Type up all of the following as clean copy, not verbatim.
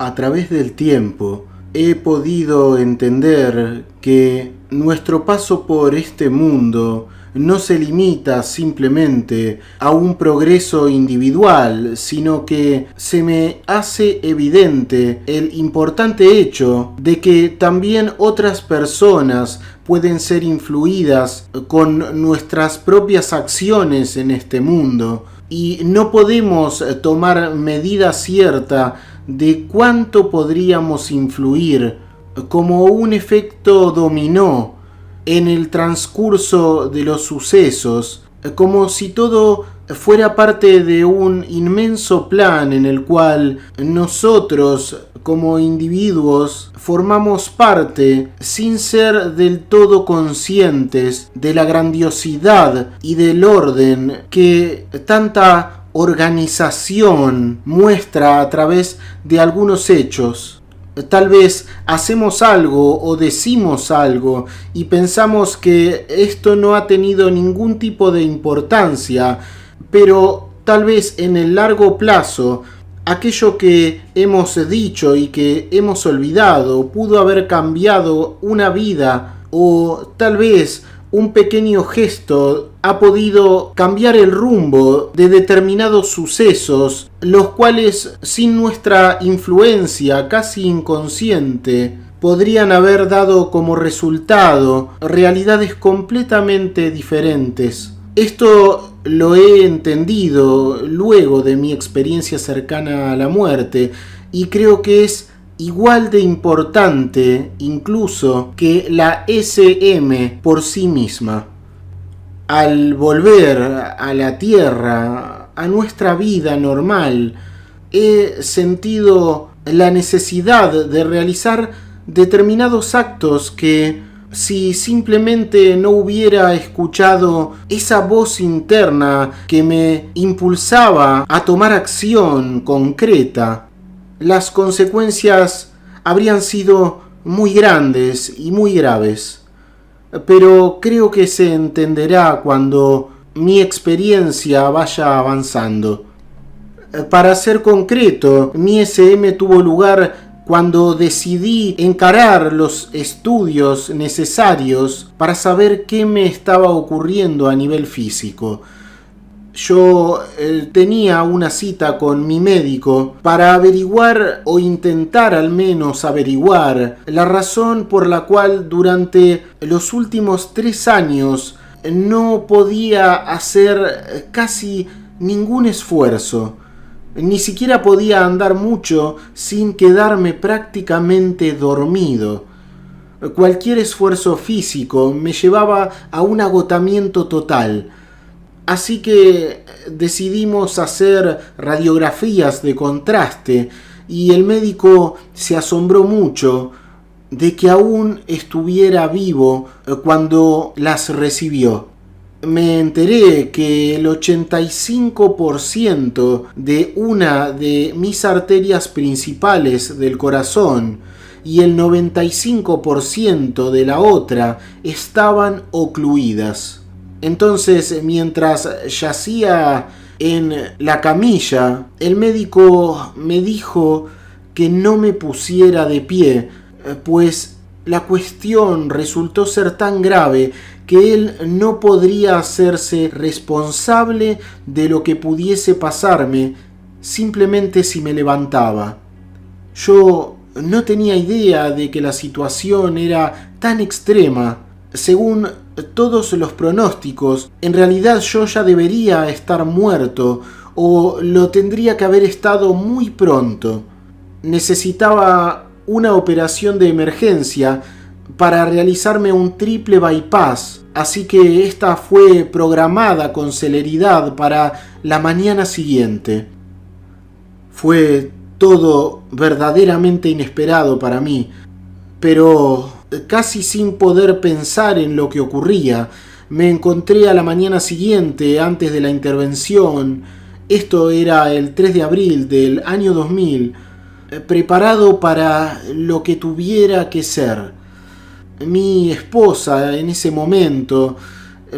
A través del tiempo he podido entender que nuestro paso por este mundo no se limita simplemente a un progreso individual, sino que se me hace evidente el importante hecho de que también otras personas pueden ser influidas con nuestras propias acciones en este mundo, y no podemos tomar medida cierta de cuánto podríamos influir como un efecto dominó en el transcurso de los sucesos, como si todo fuera parte de un inmenso plan en el cual nosotros como individuos formamos parte sin ser del todo conscientes de la grandiosidad y del orden que tanta organización muestra a través de algunos hechos. Tal vez hacemos algo o decimos algo y pensamos que esto no ha tenido ningún tipo de importancia, pero tal vez en el largo plazo aquello que hemos dicho y que hemos olvidado pudo haber cambiado una vida, o tal vez un pequeño gesto ha podido cambiar el rumbo de determinados sucesos, los cuales sin nuestra influencia casi inconsciente podrían haber dado como resultado realidades completamente diferentes. Esto lo he entendido luego de mi experiencia cercana a la muerte, y creo que es igual de importante incluso que la SM por sí misma. Al volver a la Tierra, a nuestra vida normal, he sentido la necesidad de realizar determinados actos que, si simplemente no hubiera escuchado esa voz interna que me impulsaba a tomar acción concreta, las consecuencias habrían sido muy grandes y muy graves. Pero creo que se entenderá cuando mi experiencia vaya avanzando. Para ser concreto, mi SM tuvo lugar cuando decidí encarar los estudios necesarios para saber qué me estaba ocurriendo a nivel físico. Yo tenía una cita con mi médico para averiguar, o intentar al menos averiguar, la razón por la cual durante los últimos 3 años no podía hacer casi ningún esfuerzo. Ni siquiera podía andar mucho sin quedarme prácticamente dormido. Cualquier esfuerzo físico me llevaba a un agotamiento total. Así que decidimos hacer radiografías de contraste, y el médico se asombró mucho de que aún estuviera vivo cuando las recibió. Me enteré que el 85% de una de mis arterias principales del corazón y el 95% de la otra estaban ocluidas. Entonces, mientras yacía en la camilla, el médico me dijo que no me pusiera de pie, pues la cuestión resultó ser tan grave que él no podría hacerse responsable de lo que pudiese pasarme simplemente si me levantaba. Yo no tenía idea de que la situación era tan extrema. Según todos los pronósticos, en realidad yo ya debería estar muerto, o lo tendría que haber estado muy pronto. Necesitaba una operación de emergencia para realizarme un triple bypass, así que esta fue programada con celeridad para la mañana siguiente. Fue todo verdaderamente inesperado para mí, pero casi sin poder pensar en lo que ocurría, me encontré a la mañana siguiente, antes de la intervención, esto era el 3 de abril del año 2000, preparado para lo que tuviera que ser. Mi esposa en ese momento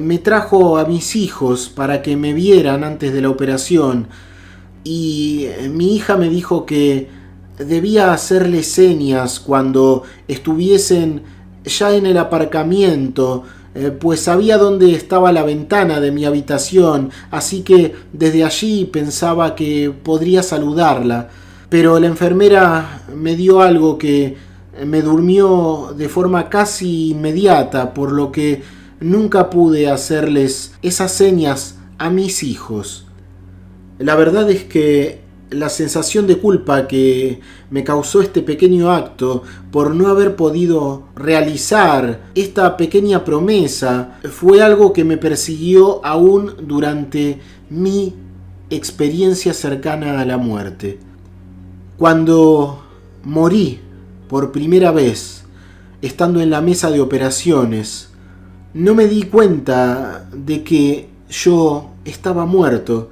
me trajo a mis hijos para que me vieran antes de la operación, y mi hija me dijo que debía hacerle señas cuando estuviesen ya en el aparcamiento, pues sabía dónde estaba la ventana de mi habitación, así que desde allí pensaba que podría saludarla. Pero la enfermera me dio algo que me durmió de forma casi inmediata, por lo que nunca pude hacerles esas señas a mis hijos. La verdad es que la sensación de culpa que me causó este pequeño acto por no haber podido realizar esta pequeña promesa fue algo que me persiguió aún durante mi experiencia cercana a la muerte. Cuando morí por primera vez, estando en la mesa de operaciones, no me di cuenta de que yo estaba muerto.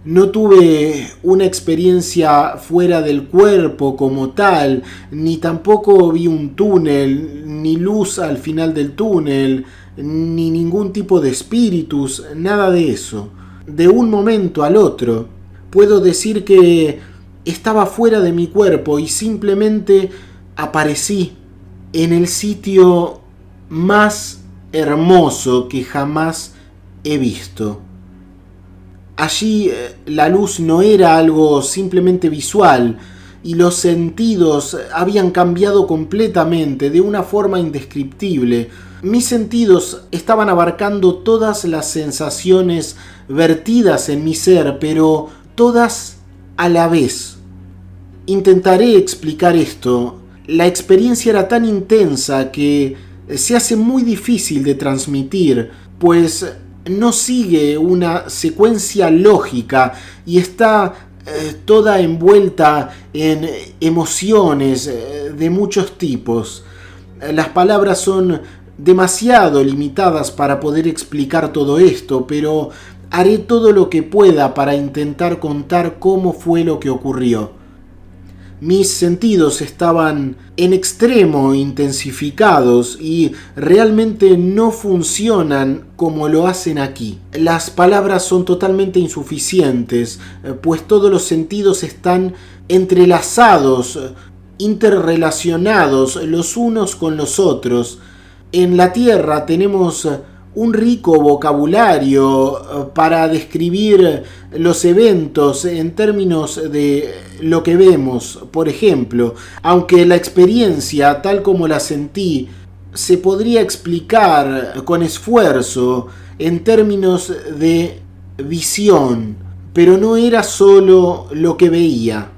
No tuve una experiencia fuera del cuerpo como tal, ni tampoco vi un túnel, ni luz al final del túnel, ni ningún tipo de espíritus, nada de eso. De un momento al otro, puedo decir que estaba fuera de mi cuerpo y simplemente aparecí en el sitio más hermoso que jamás he visto. Allí la luz no era algo simplemente visual y los sentidos habían cambiado completamente de una forma indescriptible. Mis sentidos estaban abarcando todas las sensaciones vertidas en mi ser, pero todas a la vez. Intentaré explicar esto. La experiencia era tan intensa que se hace muy difícil de transmitir, pues no sigue una secuencia lógica y está toda envuelta en emociones de muchos tipos. Las palabras son demasiado limitadas para poder explicar todo esto, pero haré todo lo que pueda para intentar contar cómo fue lo que ocurrió. Mis sentidos estaban en extremo intensificados y realmente no funcionan como lo hacen aquí. Las palabras son totalmente insuficientes, pues todos los sentidos están entrelazados, interrelacionados los unos con los otros. En la Tierra tenemos un rico vocabulario para describir los eventos en términos de lo que vemos. Por ejemplo, aunque la experiencia tal como la sentí se podría explicar con esfuerzo en términos de visión, pero no era solo lo que veía.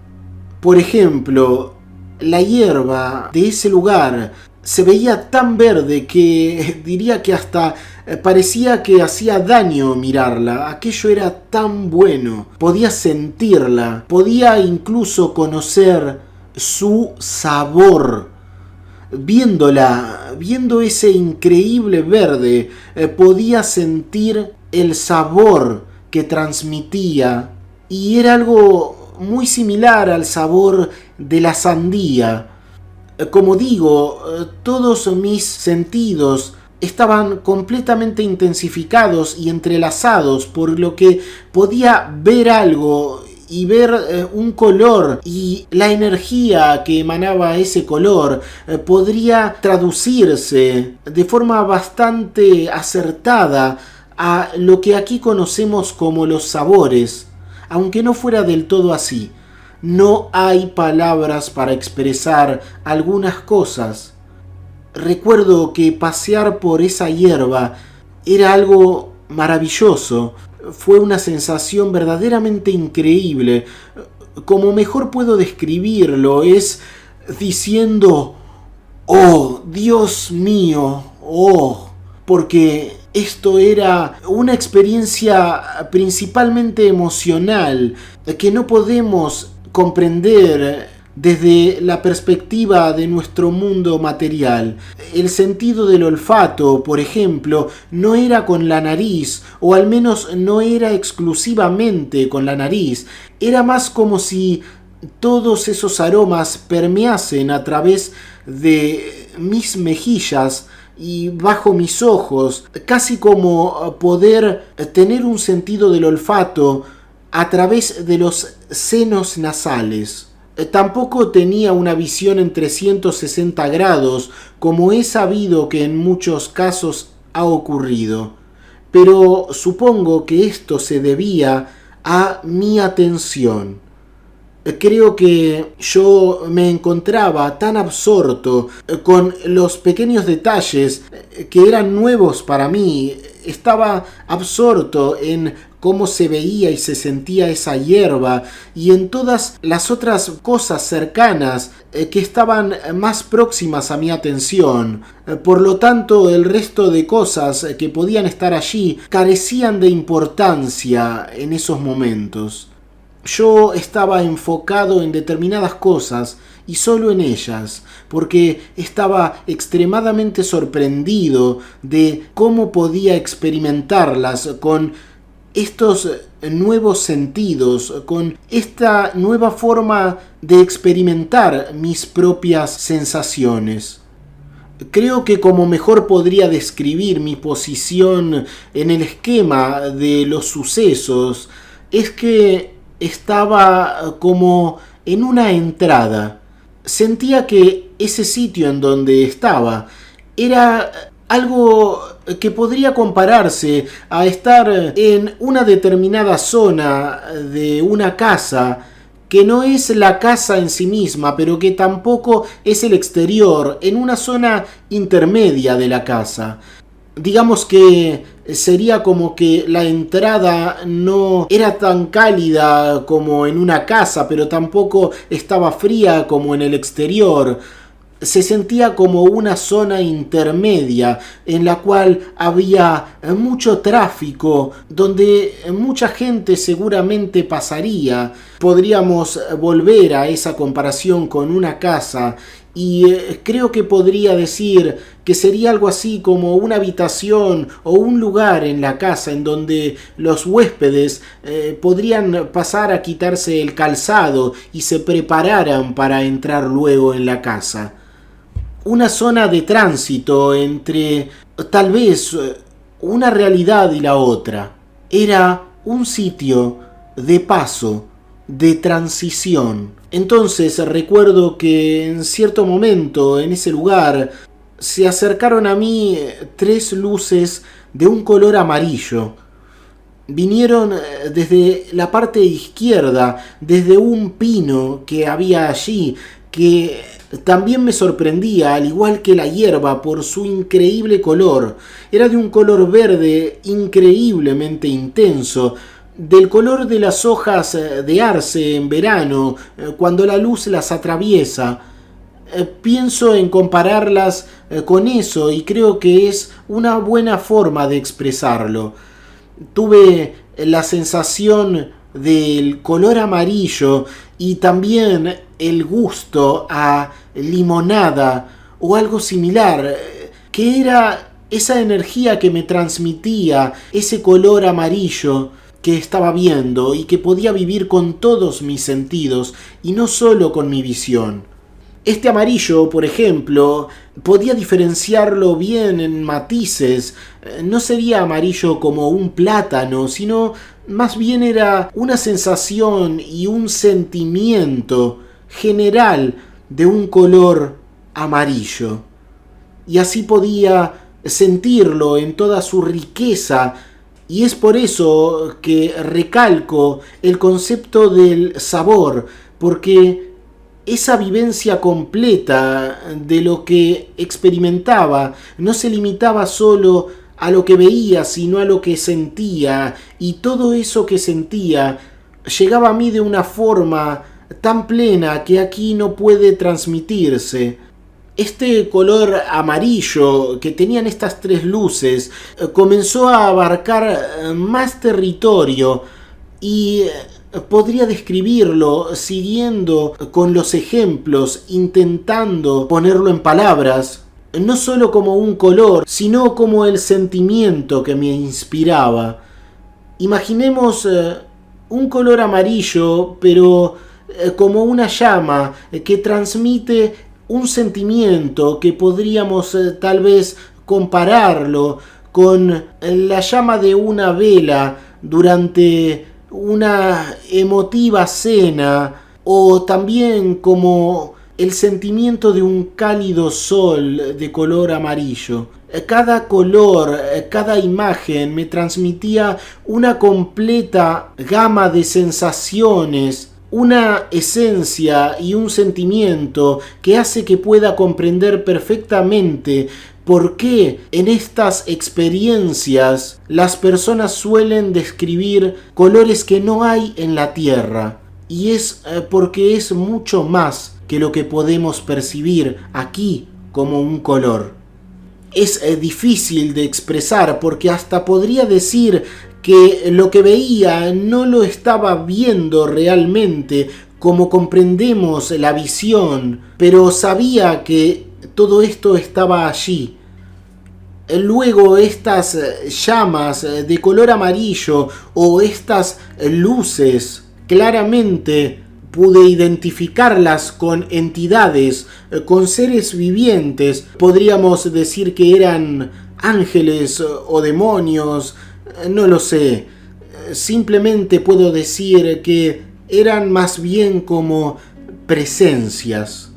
Por ejemplo, la hierba de ese lugar se veía tan verde que diría que hasta parecía que hacía daño mirarla. Aquello era tan bueno. Podía sentirla, podía incluso conocer su sabor. Viendo ese increíble verde, podía sentir el sabor que transmitía. Y era algo muy similar al sabor de la sandía. Como digo, todos mis sentidos estaban completamente intensificados y entrelazados, por lo que podía ver algo y ver un color, y la energía que emanaba ese color podría traducirse de forma bastante acertada a lo que aquí conocemos como los sabores, aunque no fuera del todo así. No hay palabras para expresar algunas cosas. Recuerdo que pasear por esa hierba era algo maravilloso. Fue una sensación verdaderamente increíble. Como mejor puedo describirlo es diciendo: ¡oh, Dios mío! ¡Oh! Porque esto era una experiencia principalmente emocional que no podemos comprender desde la perspectiva de nuestro mundo material. El sentido del olfato, por ejemplo, no era con la nariz, o al menos no era exclusivamente con la nariz. Era más como si todos esos aromas permeasen a través de mis mejillas y bajo mis ojos, casi como poder tener un sentido del olfato a través de los senos nasales. Tampoco tenía una visión en 360 grados, como he sabido que en muchos casos ha ocurrido. Pero supongo que esto se debía a mi atención. Creo que yo me encontraba tan absorto con los pequeños detalles que eran nuevos para mí. Estaba absorto en cómo se veía y se sentía esa hierba y en todas las otras cosas cercanas que estaban más próximas a mi atención. Por lo tanto, el resto de cosas que podían estar allí carecían de importancia en esos momentos. Yo estaba enfocado en determinadas cosas y solo en ellas, porque estaba extremadamente sorprendido de cómo podía experimentarlas con estos nuevos sentidos, con esta nueva forma de experimentar mis propias sensaciones. Creo que como mejor podría describir mi posición en el esquema de los sucesos es que estaba como en una entrada. Sentía que ese sitio en donde estaba era algo que podría compararse a estar en una determinada zona de una casa que no es la casa en sí misma, pero que tampoco es el exterior, en una zona intermedia de la casa. Digamos que sería como que la entrada no era tan cálida como en una casa, pero tampoco estaba fría como en el exterior. Se sentía como una zona intermedia en la cual había mucho tráfico, donde mucha gente seguramente pasaría. Podríamos volver a esa comparación con una casa y creo que podría decir que sería algo así como una habitación o un lugar en la casa en donde los huéspedes podrían pasar a quitarse el calzado y se prepararan para entrar luego en la casa. Una zona de tránsito entre tal vez una realidad y la otra. Era un sitio de paso, de transición. Entonces recuerdo que en cierto momento en ese lugar se acercaron a mí 3 luces de un color amarillo. Vinieron desde la parte izquierda, desde un pino que había allí, que también me sorprendía, al igual que la hierba, por su increíble color. Era de un color verde increíblemente intenso, del color de las hojas de arce en verano, cuando la luz las atraviesa. Pienso en compararlas con eso y creo que es una buena forma de expresarlo. Tuve la sensación del color amarillo y también el gusto a limonada o algo similar, que era esa energía que me transmitía ese color amarillo que estaba viendo y que podía vivir con todos mis sentidos y no solo con mi visión. Este amarillo, por ejemplo, podía diferenciarlo bien en matices. No sería amarillo como un plátano, sino más bien era una sensación y un sentimiento general de un color amarillo. Y así podía sentirlo en toda su riqueza. Y es por eso que recalco el concepto del sabor, porque esa vivencia completa de lo que experimentaba no se limitaba solo a lo que veía, sino a lo que sentía, y todo eso que sentía llegaba a mí de una forma tan plena que aquí no puede transmitirse. Este color amarillo que tenían estas 3 luces comenzó a abarcar más territorio y podría describirlo siguiendo con los ejemplos, intentando ponerlo en palabras, no solo como un color, sino como el sentimiento que me inspiraba. Imaginemos un color amarillo, pero como una llama que transmite un sentimiento que podríamos tal vez compararlo con la llama de una vela durante una emotiva cena o también como el sentimiento de un cálido sol de color amarillo. Cada color, cada imagen me transmitía una completa gama de sensaciones, una esencia y un sentimiento que hace que pueda comprender perfectamente por qué en estas experiencias las personas suelen describir colores que no hay en la Tierra. Y es porque es mucho más que lo que podemos percibir aquí como un color. Es difícil de expresar porque hasta podría decir que lo que veía no lo estaba viendo realmente como comprendemos la visión, pero sabía que todo esto estaba allí. Luego estas llamas de color amarillo o estas luces, claramente pude identificarlas con entidades, con seres vivientes. Podríamos decir que eran ángeles o demonios, no lo sé. Simplemente puedo decir que eran más bien como presencias.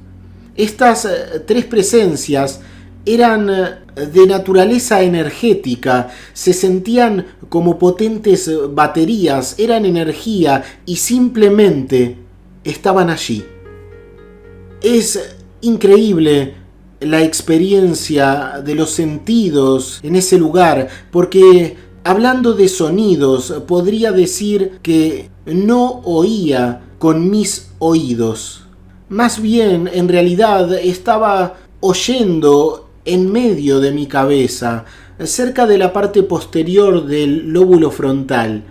Estas tres presencias eran de naturaleza energética, se sentían como potentes baterías, eran energía y simplemente estaban allí. Es increíble la experiencia de los sentidos en ese lugar, porque hablando de sonidos, podría decir que no oía con mis oídos. Más bien, en realidad, estaba oyendo en medio de mi cabeza, cerca de la parte posterior del lóbulo frontal.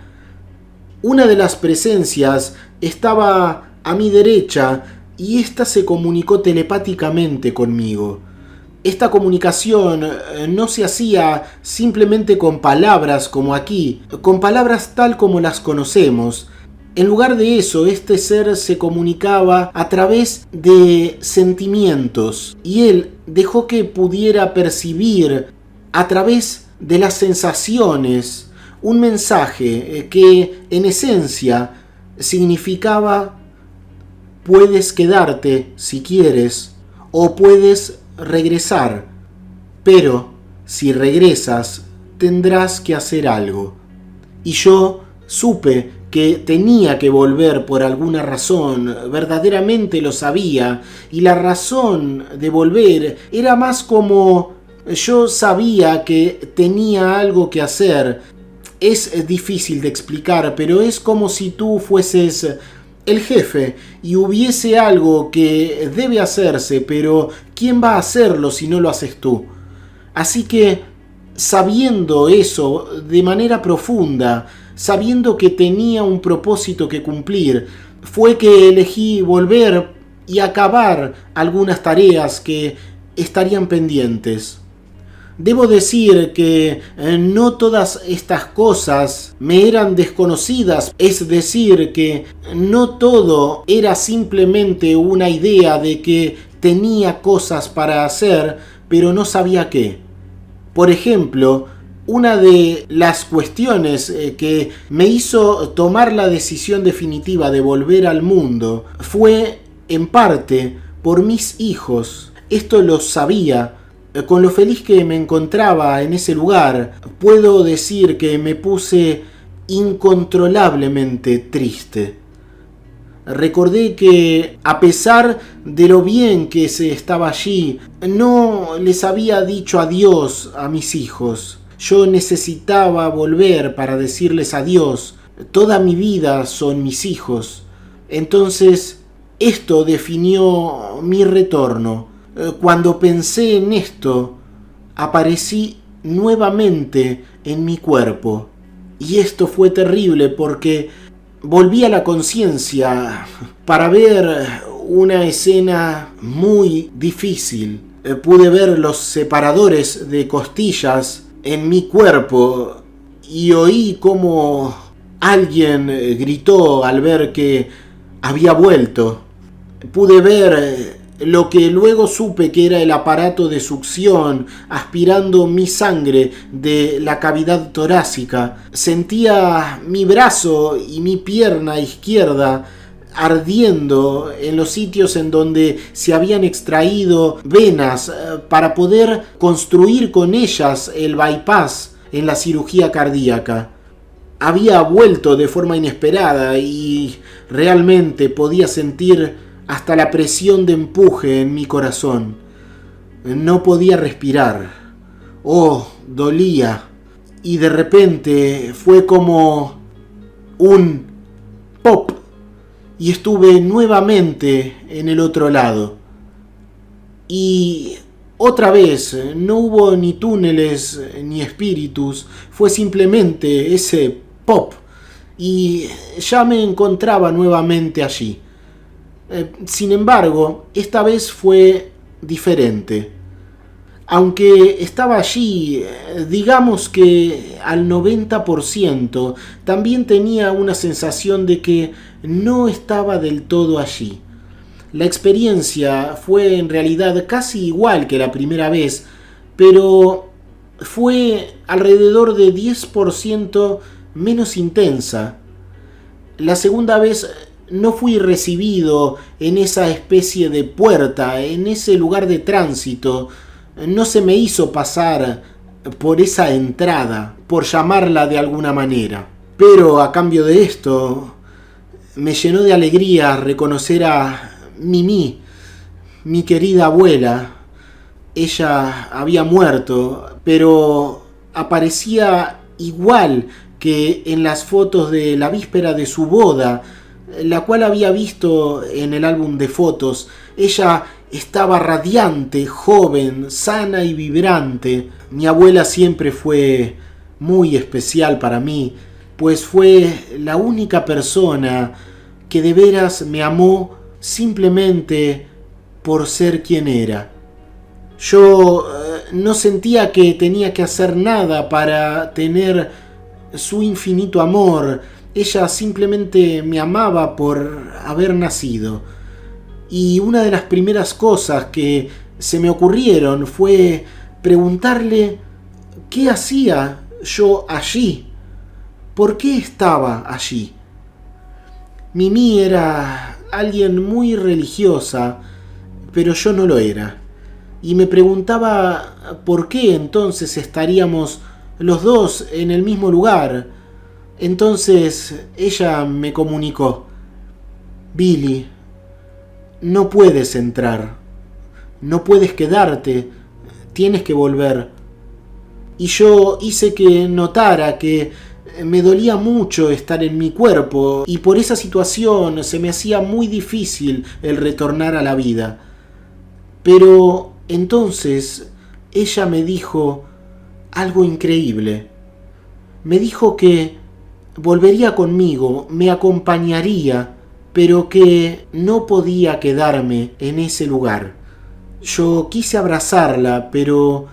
Una de las presencias estaba a mi derecha y ésta se comunicó telepáticamente conmigo. Esta comunicación no se hacía simplemente con palabras como aquí, con palabras tal como las conocemos. En lugar de eso, este ser se comunicaba a través de sentimientos y él dejó que pudiera percibir a través de las sensaciones un mensaje que en esencia significaba: puedes quedarte si quieres o puedes regresar, pero si regresas tendrás que hacer algo. Y yo supe que tenía que volver por alguna razón, verdaderamente lo sabía, y la razón de volver era más como yo sabía que tenía algo que hacer. Es difícil de explicar, pero es como si tú fueses el jefe y hubiese algo que debe hacerse, pero ¿quién va a hacerlo si no lo haces tú? Así que, sabiendo eso de manera profunda, sabiendo que tenía un propósito que cumplir, fue que elegí volver y acabar algunas tareas que estarían pendientes. Debo decir que no todas estas cosas me eran desconocidas, es decir, que no todo era simplemente una idea de que tenía cosas para hacer, pero no sabía qué. Por ejemplo, una de las cuestiones que me hizo tomar la decisión definitiva de volver al mundo fue, en parte, por mis hijos. Esto lo sabía. Con lo feliz que me encontraba en ese lugar, puedo decir que me puse incontrolablemente triste. Recordé que, a pesar de lo bien que se estaba allí, no les había dicho adiós a mis hijos. Yo necesitaba volver para decirles adiós. Toda mi vida son mis hijos. Entonces, esto definió mi retorno. Cuando pensé en esto, aparecí nuevamente en mi cuerpo. Y esto fue terrible porque volví a la conciencia para ver una escena muy difícil. Pude ver los separadores de costillas en mi cuerpo y oí cómo alguien gritó al ver que había vuelto. Pude ver lo que luego supe que era el aparato de succión aspirando mi sangre de la cavidad torácica. Sentía mi brazo y mi pierna izquierda ardiendo en los sitios en donde se habían extraído venas para poder construir con ellas el bypass en la cirugía cardíaca. Había vuelto de forma inesperada y realmente podía sentir hasta la presión de empuje en mi corazón. No podía respirar. Oh, dolía. Y de repente fue como un pop. Y estuve nuevamente en el otro lado. Y otra vez no hubo ni túneles ni espíritus. Fue simplemente ese pop. Y ya me encontraba nuevamente allí. Sin embargo, esta vez fue diferente. Aunque estaba allí, digamos que al 90%, también tenía una sensación de que no estaba del todo allí. La experiencia fue en realidad casi igual que la primera vez, pero fue alrededor de 10% menos intensa. La segunda vez no fui recibido en esa especie de puerta, en ese lugar de tránsito. No se me hizo pasar por esa entrada, por llamarla de alguna manera. Pero a cambio de esto, me llenó de alegría reconocer a Mimi, mi querida abuela. Ella había muerto, pero aparecía igual que en las fotos de la víspera de su boda, la cual había visto en el álbum de fotos. Ella estaba radiante, joven, sana y vibrante. Mi abuela siempre fue muy especial para mí, pues fue la única persona que de veras me amó simplemente por ser quien era. Yo no sentía que tenía que hacer nada para tener su infinito amor. Ella simplemente me amaba por haber nacido. Y una de las primeras cosas que se me ocurrieron fue preguntarle qué hacía yo allí. ¿Por qué estaba allí? Mimi era alguien muy religiosa, pero yo no lo era. Y me preguntaba por qué entonces estaríamos los dos en el mismo lugar. Entonces ella me comunicó: Billy, no puedes entrar, no puedes quedarte, tienes que volver. Y yo hice que notara que me dolía mucho estar en mi cuerpo y por esa situación se me hacía muy difícil el retornar a la vida. Pero entonces ella me dijo algo increíble. Me dijo que volvería conmigo, me acompañaría, pero que no podía quedarme en ese lugar. Yo quise abrazarla, pero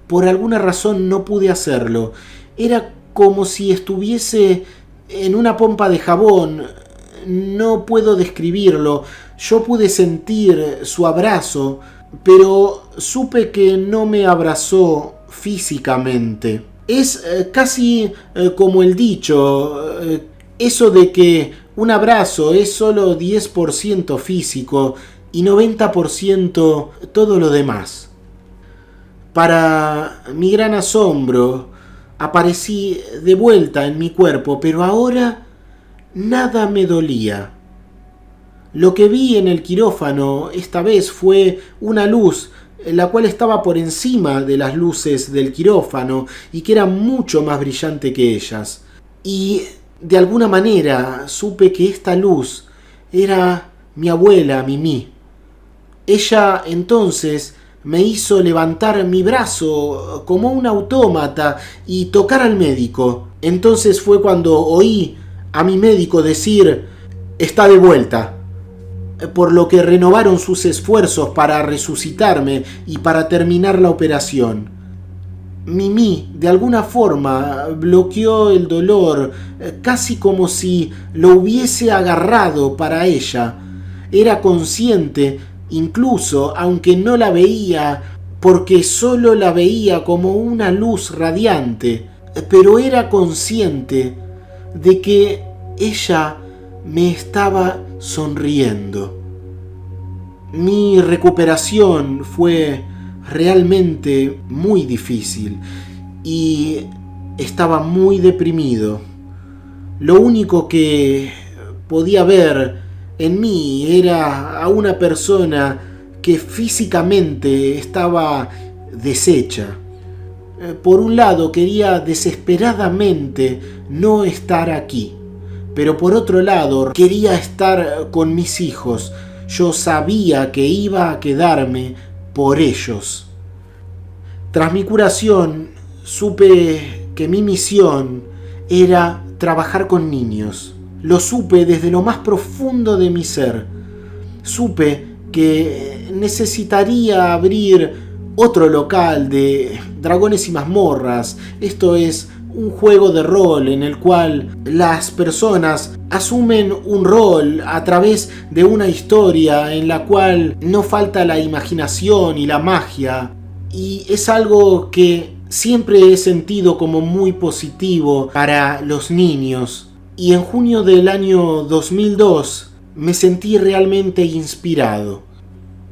por alguna razón no pude hacerlo. Era como si estuviese en una pompa de jabón. No puedo describirlo. Yo pude sentir su abrazo, pero supe que no me abrazó físicamente. Es casi como el dicho, eso de que un abrazo es solo 10% físico y 90% todo lo demás. Para mi gran asombro, aparecí de vuelta en mi cuerpo, pero ahora nada me dolía. Lo que vi en el quirófano esta vez fue una luz, la cual estaba por encima de las luces del quirófano y que era mucho más brillante que ellas. Y de alguna manera supe que esta luz era mi abuela Mimi. Ella entonces me hizo levantar mi brazo como un autómata y tocar al médico. Entonces fue cuando oí a mi médico decir: está de vuelta. Por lo que renovaron sus esfuerzos para resucitarme y para terminar la operación. Mimi, de alguna forma, bloqueó el dolor, casi como si lo hubiese agarrado para ella. Era consciente, incluso aunque no la veía, porque solo la veía como una luz radiante, pero era consciente de que ella me estaba sonriendo. Mi recuperación fue realmente muy difícil y estaba muy deprimido. Lo único que podía ver en mí era a una persona que físicamente estaba deshecha. Por un lado quería desesperadamente no estar aquí, pero por otro lado quería estar con mis hijos. Yo sabía que iba a quedarme por ellos. Tras mi curación, supe que mi misión era trabajar con niños. Lo supe desde lo más profundo de mi ser. Supe que necesitaría abrir otro local de dragones y mazmorras. Esto es un juego de rol en el cual las personas asumen un rol a través de una historia en la cual no falta la imaginación y la magia. Y es algo que siempre he sentido como muy positivo para los niños. Y en junio del año 2002 me sentí realmente inspirado.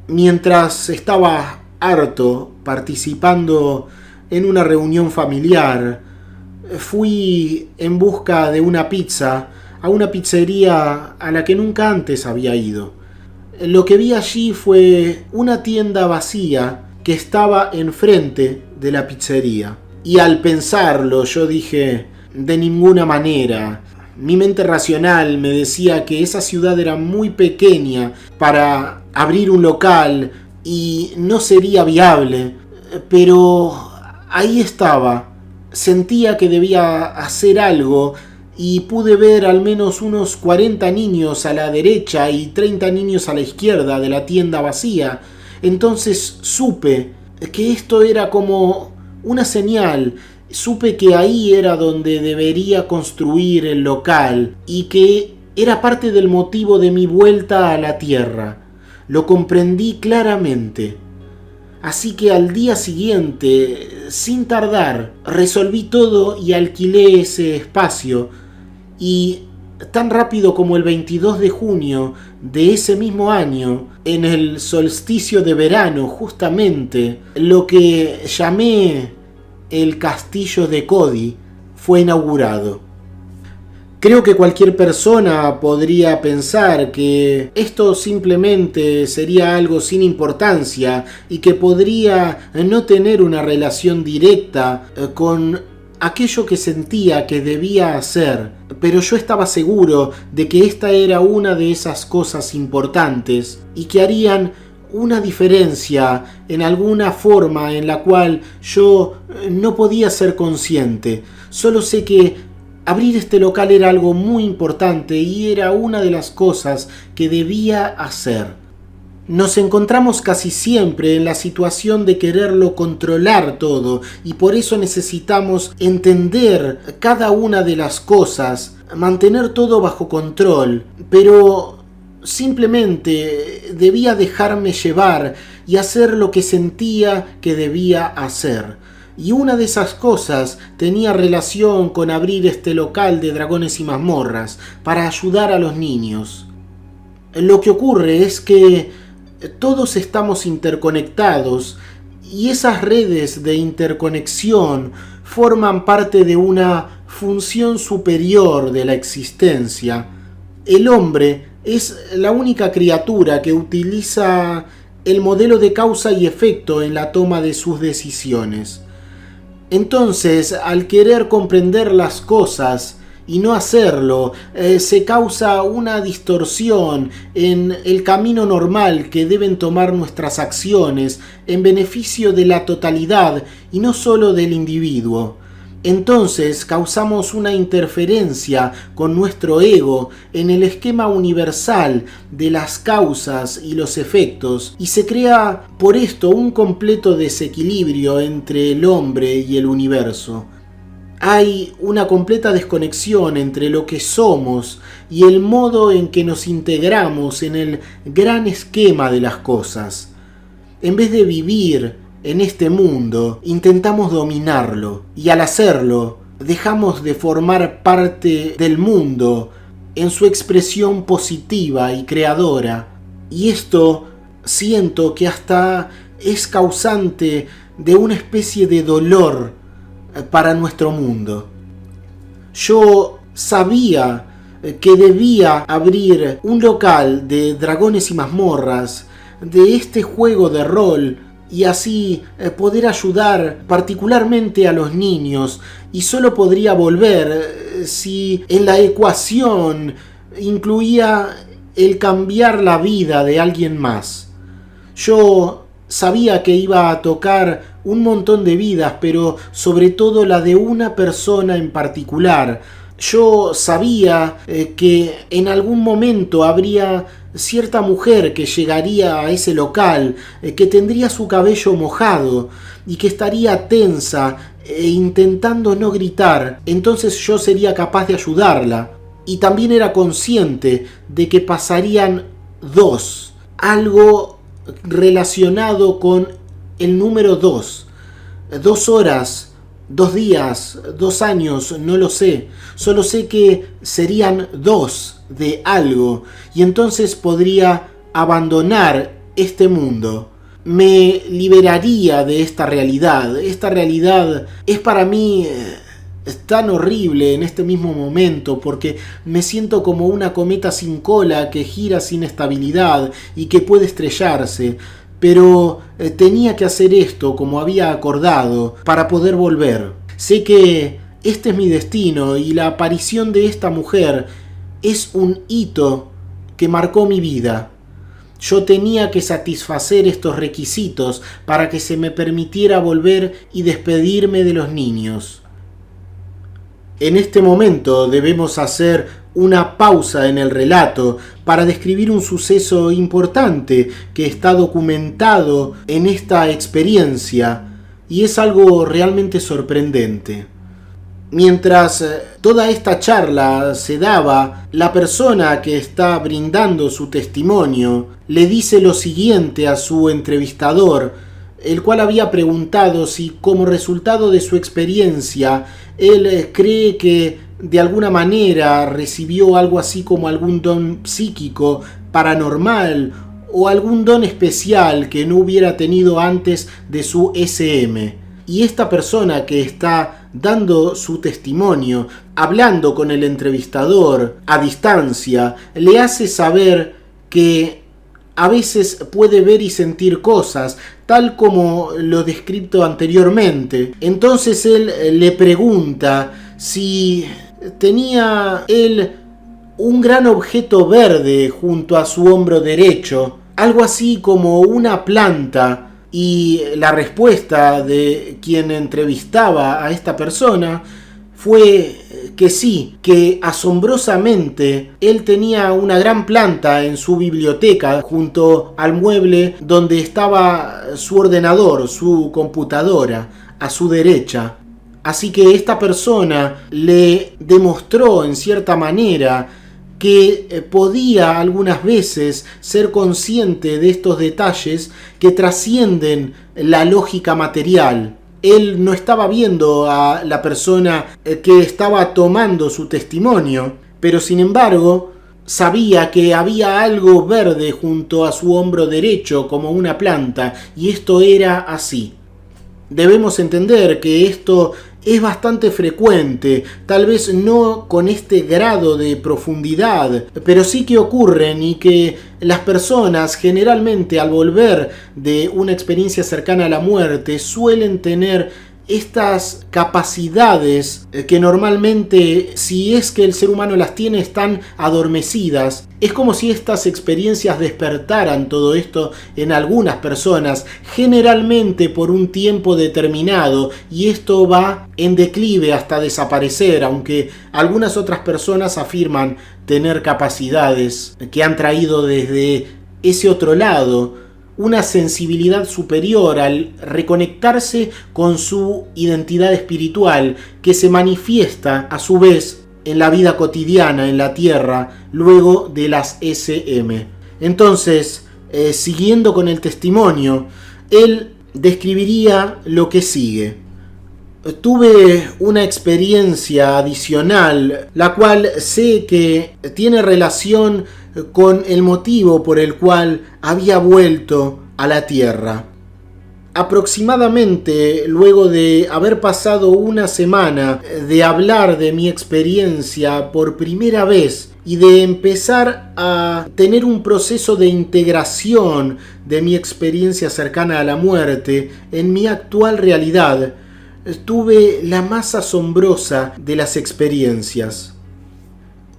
Mientras estaba harto participando en una reunión familiar, fui en busca de una pizza a una pizzería a la que nunca antes había ido. Lo que vi allí fue una tienda vacía que estaba enfrente de la pizzería. Y al pensarlo yo dije, de ninguna manera. Mi mente racional me decía que esa ciudad era muy pequeña para abrir un local y no sería viable. Pero ahí estaba. Sentía que debía hacer algo y pude ver al menos unos 40 niños a la derecha y 30 niños a la izquierda de la tienda vacía. Entonces supe que esto era como una señal. Supe que ahí era donde debería construir el local y que era parte del motivo de mi vuelta a la tierra. Lo comprendí claramente. Así que al día siguiente, sin tardar, resolví todo y alquilé ese espacio. Y tan rápido como el 22 de junio de ese mismo año, en el solsticio de verano, justamente, lo que llamé el castillo de Cody fue inaugurado. Creo que cualquier persona podría pensar que esto simplemente sería algo sin importancia y que podría no tener una relación directa con aquello que sentía que debía hacer, pero yo estaba seguro de que esta era una de esas cosas importantes y que harían una diferencia en alguna forma en la cual yo no podía ser consciente. Solo sé que abrir este local era algo muy importante y era una de las cosas que debía hacer. Nos encontramos casi siempre en la situación de quererlo controlar todo y por eso necesitamos entender cada una de las cosas, mantener todo bajo control, pero simplemente debía dejarme llevar y hacer lo que sentía que debía hacer. Y una de esas cosas tenía relación con abrir este local de dragones y mazmorras para ayudar a los niños. Lo que ocurre es que todos estamos interconectados y esas redes de interconexión forman parte de una función superior de la existencia. El hombre es la única criatura que utiliza el modelo de causa y efecto en la toma de sus decisiones. Entonces, al querer comprender las cosas y no hacerlo, se causa una distorsión en el camino normal que deben tomar nuestras acciones en beneficio de la totalidad y no solo del individuo. Entonces causamos una interferencia con nuestro ego en el esquema universal de las causas y los efectos y se crea por esto un completo desequilibrio entre el hombre y el universo. Hay una completa desconexión entre lo que somos y el modo en que nos integramos en el gran esquema de las cosas. En vez de vivir en este mundo, intentamos dominarlo y al hacerlo, dejamos de formar parte del mundo en su expresión positiva y creadora. Y esto siento que hasta es causante de una especie de dolor para nuestro mundo. Yo sabía que debía abrir un local de dragones y mazmorras, de este juego de rol, y así poder ayudar particularmente a los niños, y solo podría volver si en la ecuación incluía el cambiar la vida de alguien más. Yo sabía que iba a tocar un montón de vidas, pero sobre todo la de una persona en particular. Yo sabía que en algún momento habría cierta mujer que llegaría a ese local, que tendría su cabello mojado y que estaría tensa e intentando no gritar. Entonces yo sería capaz de ayudarla. Y también era consciente de que pasarían algo relacionado con el número 2. 2 horas, 2 días, 2 años, no lo sé. Solo sé que serían 2 de algo. Y entonces podría abandonar este mundo. Me liberaría de esta realidad. Esta realidad es para mí tan horrible en este mismo momento, porque me siento como una cometa sin cola que gira sin estabilidad y que puede estrellarse. Pero tenía que hacer esto como había acordado para poder volver. Sé que este es mi destino y la aparición de esta mujer es un hito que marcó mi vida. Yo tenía que satisfacer estos requisitos para que se me permitiera volver y despedirme de los niños. En este momento debemos hacer una pausa en el relato para describir un suceso importante que está documentado en esta experiencia y es algo realmente sorprendente. Mientras toda esta charla se daba, la persona que está brindando su testimonio le dice lo siguiente a su entrevistador, el cual había preguntado si como resultado de su experiencia él cree que de alguna manera recibió algo así como algún don psíquico, paranormal o algún don especial que no hubiera tenido antes de su SM. Y esta persona que está dando su testimonio, hablando con el entrevistador a distancia, le hace saber que a veces puede ver y sentir cosas, tal como lo descrito anteriormente. Entonces él le pregunta si tenía él un gran objeto verde junto a su hombro derecho, algo así como una planta, y la respuesta de quien entrevistaba a esta persona fue que sí, que asombrosamente él tenía una gran planta en su biblioteca junto al mueble donde estaba su ordenador, su computadora, a su derecha. Así que esta persona le demostró en cierta manera que podía algunas veces ser consciente de estos detalles que trascienden la lógica material. Él no estaba viendo a la persona que estaba tomando su testimonio, pero sin embargo sabía que había algo verde junto a su hombro derecho como una planta, y esto era así. Debemos entender que esto es bastante frecuente, tal vez no con este grado de profundidad, pero sí que ocurren y que las personas generalmente al volver de una experiencia cercana a la muerte suelen tener estas capacidades que normalmente, si es que el ser humano las tiene, están adormecidas. Es como si estas experiencias despertaran todo esto en algunas personas, generalmente por un tiempo determinado, y esto va en declive hasta desaparecer, aunque algunas otras personas afirman tener capacidades que han traído desde ese otro lado una sensibilidad superior al reconectarse con su identidad espiritual, que se manifiesta a su vez en la vida cotidiana en la Tierra luego de las SM. Entonces, siguiendo con el testimonio, él describiría lo que sigue. tuve una experiencia adicional, la cual sé que tiene relación con el motivo por el cual había vuelto a la Tierra. Aproximadamente luego de haber pasado una semana de hablar de mi experiencia por primera vez y de empezar a tener un proceso de integración de mi experiencia cercana a la muerte en mi actual realidad, tuve la más asombrosa de las experiencias.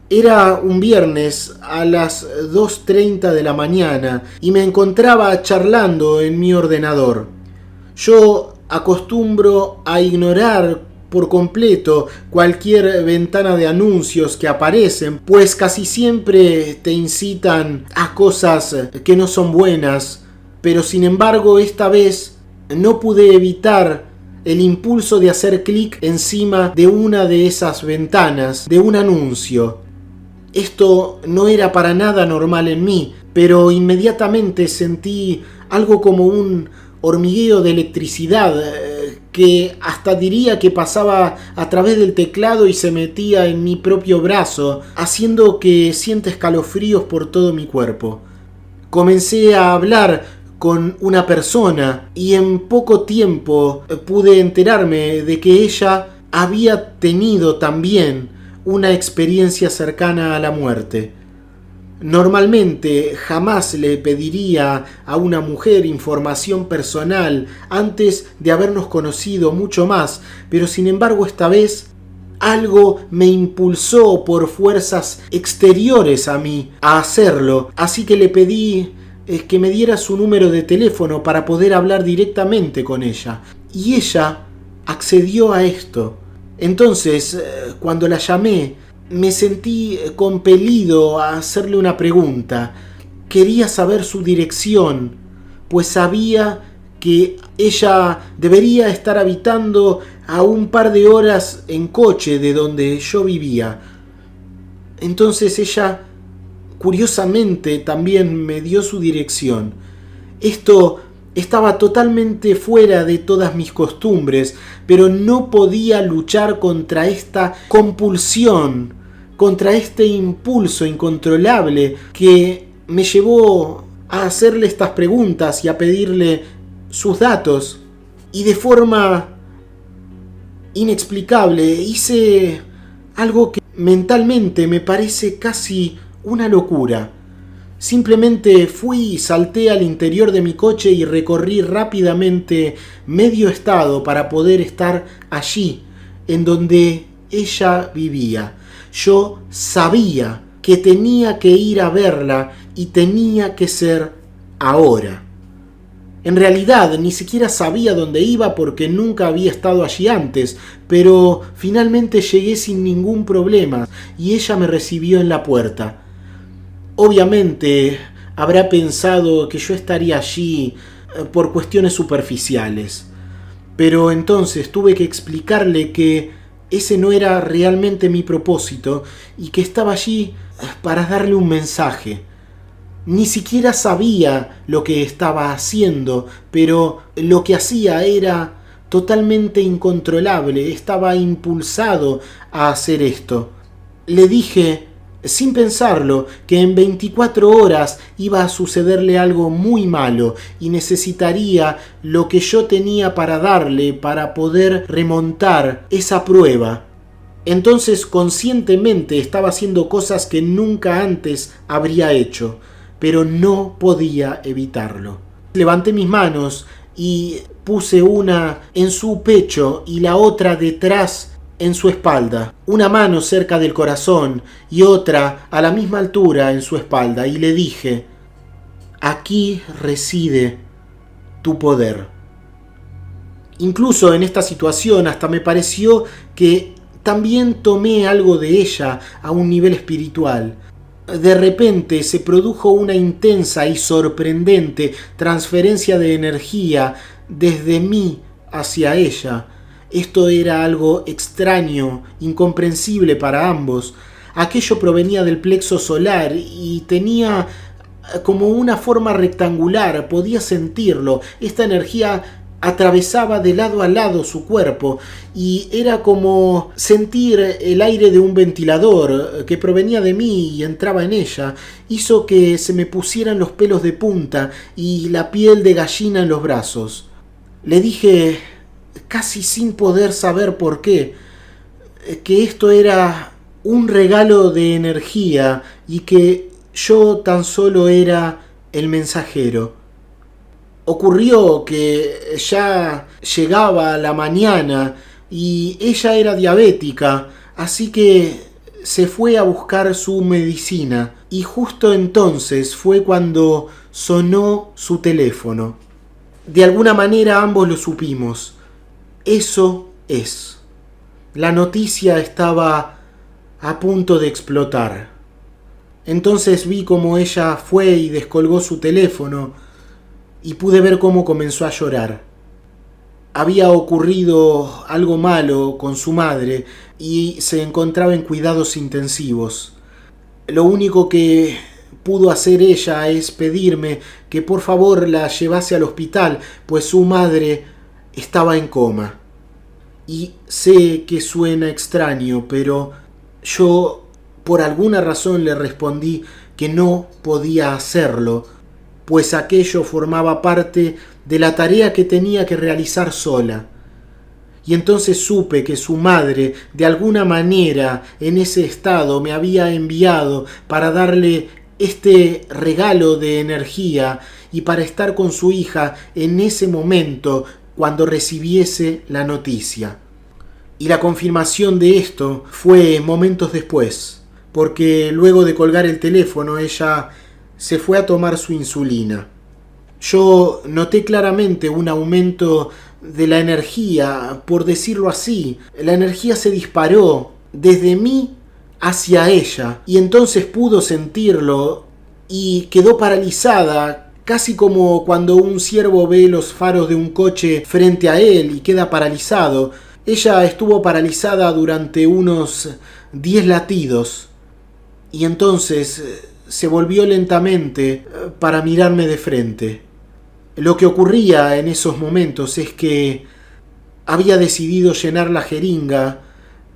Era un viernes a las 2:30 de la mañana y me encontraba charlando en mi ordenador. Yo acostumbro a ignorar por completo cualquier ventana de anuncios que aparecen, pues casi siempre te incitan a cosas que no son buenas, pero sin embargo esta vez no pude evitar el impulso de hacer clic encima de una de esas ventanas, de un anuncio. Esto no era para nada normal en mí, pero inmediatamente sentí algo como un hormigueo de electricidad que hasta diría que pasaba a través del teclado y se metía en mi propio brazo, haciendo que sienta escalofríos por todo mi cuerpo. Comencé a hablar con una persona y en poco tiempo pude enterarme de que ella había tenido también una experiencia cercana a la muerte. Normalmente jamás le pediría a una mujer información personal antes de habernos conocido mucho más, pero sin embargo esta vez algo me impulsó por fuerzas exteriores a mí a hacerlo, así que le pedí que me diera su número de teléfono para poder hablar directamente con ella, y ella accedió a esto. Entonces, cuando la llamé, me sentí compelido a hacerle una pregunta. Quería saber su dirección, pues sabía que ella debería estar habitando a un par de horas en coche de donde yo vivía. Entonces ella, curiosamente, también me dio su dirección. Esto estaba totalmente fuera de todas mis costumbres, pero no podía luchar contra esta compulsión, contra este impulso incontrolable que me llevó a hacerle estas preguntas y a pedirle sus datos. Y de forma inexplicable hice algo que mentalmente me parece casi una locura. Simplemente fui y salté al interior de mi coche y recorrí rápidamente medio estado para poder estar allí, en donde ella vivía. Yo sabía que tenía que ir a verla y tenía que ser ahora. En realidad ni siquiera sabía dónde iba porque nunca había estado allí antes, pero finalmente llegué sin ningún problema y ella me recibió en la puerta. Obviamente habrá pensado que yo estaría allí por cuestiones superficiales, pero entonces tuve que explicarle que ese no era realmente mi propósito y que estaba allí para darle un mensaje. Ni siquiera sabía lo que estaba haciendo, pero lo que hacía era totalmente incontrolable, estaba impulsado a hacer esto. Le dije, sin pensarlo, que en 24 horas iba a sucederle algo muy malo y necesitaría lo que yo tenía para darle para poder remontar esa prueba. Entonces conscientemente estaba haciendo cosas que nunca antes habría hecho, pero no podía evitarlo. Levanté mis manos y puse una en su pecho y la otra detrás en su espalda, una mano cerca del corazón y otra a la misma altura en su espalda, y le dije: aquí reside tu poder. Incluso en esta situación hasta me pareció que también tomé algo de ella a un nivel espiritual. De repente se produjo una intensa y sorprendente transferencia de energía desde mí hacia ella. Esto era algo extraño, incomprensible para ambos. Aquello provenía del plexo solar y tenía como una forma rectangular, podía sentirlo. Esta energía atravesaba de lado a lado su cuerpo y era como sentir el aire de un ventilador que provenía de mí y entraba en ella. Hizo que se me pusieran los pelos de punta y la piel de gallina en los brazos. Le dije, casi sin poder saber por qué, que esto era un regalo de energía y que yo tan solo era el mensajero. Ocurrió que ya llegaba la mañana y ella era diabética, así que se fue a buscar su medicina y justo entonces fue cuando sonó su teléfono. De alguna manera ambos lo supimos. Eso es. La noticia estaba a punto de explotar. Entonces vi cómo ella fue y descolgó su teléfono y pude ver cómo comenzó a llorar. Había ocurrido algo malo con su madre y se encontraba en cuidados intensivos. Lo único que pudo hacer ella es pedirme que por favor la llevase al hospital, pues su madre estaba en coma. Y sé que suena extraño, pero yo por alguna razón le respondí que no podía hacerlo, pues aquello formaba parte de la tarea que tenía que realizar sola. Y entonces supe que su madre, de alguna manera, en ese estado, me había enviado para darle este regalo de energía y para estar con su hija en ese momento cuando recibiese la noticia. Y la confirmación de esto fue momentos después, porque luego de colgar el teléfono ella se fue a tomar su insulina. Yo noté claramente un aumento de la energía, por decirlo así. La energía se disparó desde mí hacia ella y entonces pudo sentirlo y quedó paralizada, casi como cuando un ciervo ve los faros de un coche frente a él y queda paralizado. Ella estuvo paralizada durante unos 10 latidos y entonces se volvió lentamente para mirarme de frente. Lo que ocurría en esos momentos es que había decidido llenar la jeringa,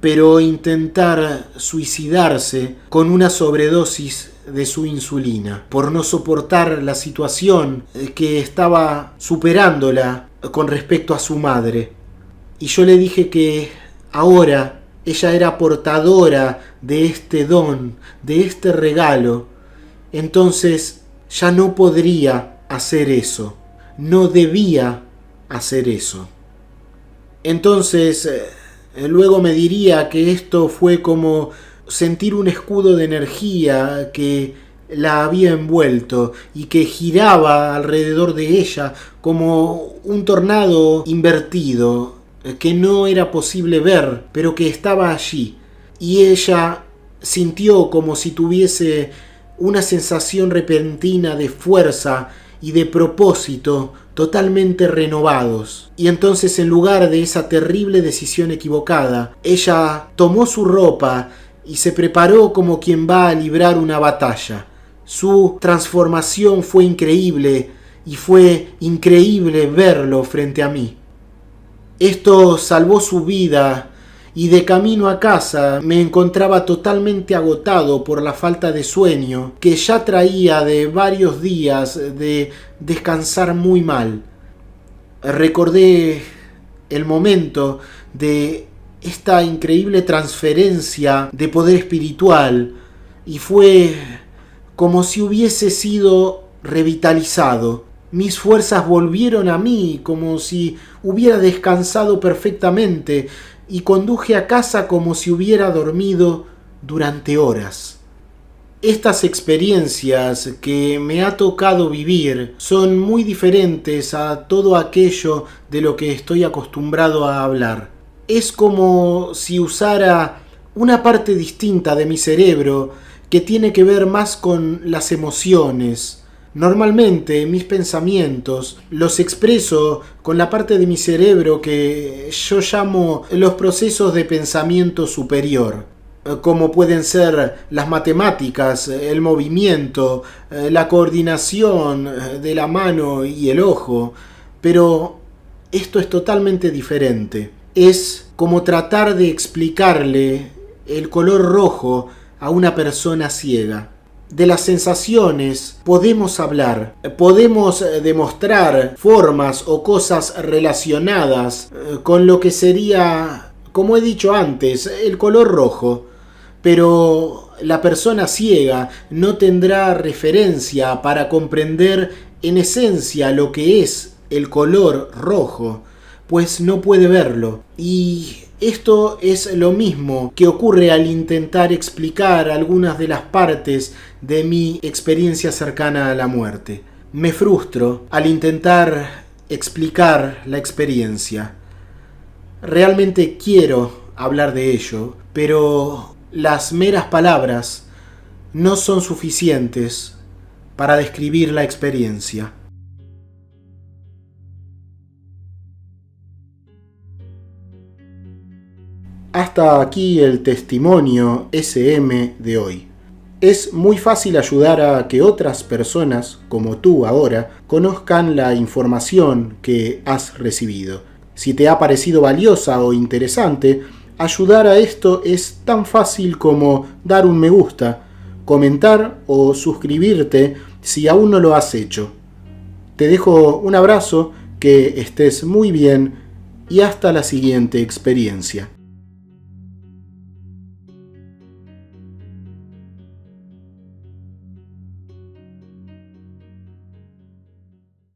pero intentar suicidarse con una sobredosis de su insulina, por no soportar la situación que estaba superándola con respecto a su madre. Y yo le dije que ahora ella era portadora de este don, de este regalo, entonces ya no podría hacer eso. No debía hacer eso. Entonces, luego me diría que esto fue como sentir un escudo de energía que la había envuelto y que giraba alrededor de ella como un tornado invertido que no era posible ver, pero que estaba allí. Y ella sintió como si tuviese una sensación repentina de fuerza y de propósito totalmente renovados. Y entonces, en lugar de esa terrible decisión equivocada, ella tomó su ropa y se preparó como quien va a librar una batalla. Su transformación fue increíble y fue increíble verlo frente a mí. Esto salvó su vida y de camino a casa me encontraba totalmente agotado por la falta de sueño que ya traía de varios días de descansar muy mal. Recordé el momento de esta increíble transferencia de poder espiritual y fue como si hubiese sido revitalizado. Mis fuerzas volvieron a mí como si hubiera descansado perfectamente y conduje a casa como si hubiera dormido durante horas. Estas experiencias que me ha tocado vivir son muy diferentes a todo aquello de lo que estoy acostumbrado a hablar. Es como si usara una parte distinta de mi cerebro que tiene que ver más con las emociones. Normalmente mis pensamientos los expreso con la parte de mi cerebro que yo llamo los procesos de pensamiento superior, como pueden ser las matemáticas, el movimiento, la coordinación de la mano y el ojo, pero esto es totalmente diferente. Es como tratar de explicarle el color rojo a una persona ciega. De las sensaciones podemos hablar, podemos demostrar formas o cosas relacionadas con lo que sería, como he dicho antes, el color rojo, pero la persona ciega no tendrá referencia para comprender en esencia lo que es el color rojo, pues no puede verlo. Y esto es lo mismo que ocurre al intentar explicar algunas de las partes de mi experiencia cercana a la muerte. Me frustro al intentar explicar la experiencia. Realmente quiero hablar de ello, pero las meras palabras no son suficientes para describir la experiencia. Hasta aquí el testimonio SM de hoy. Es muy fácil ayudar a que otras personas, como tú ahora, conozcan la información que has recibido. Si te ha parecido valiosa o interesante, ayudar a esto es tan fácil como dar un me gusta, comentar o suscribirte si aún no lo has hecho. Te dejo un abrazo, que estés muy bien y hasta la siguiente experiencia.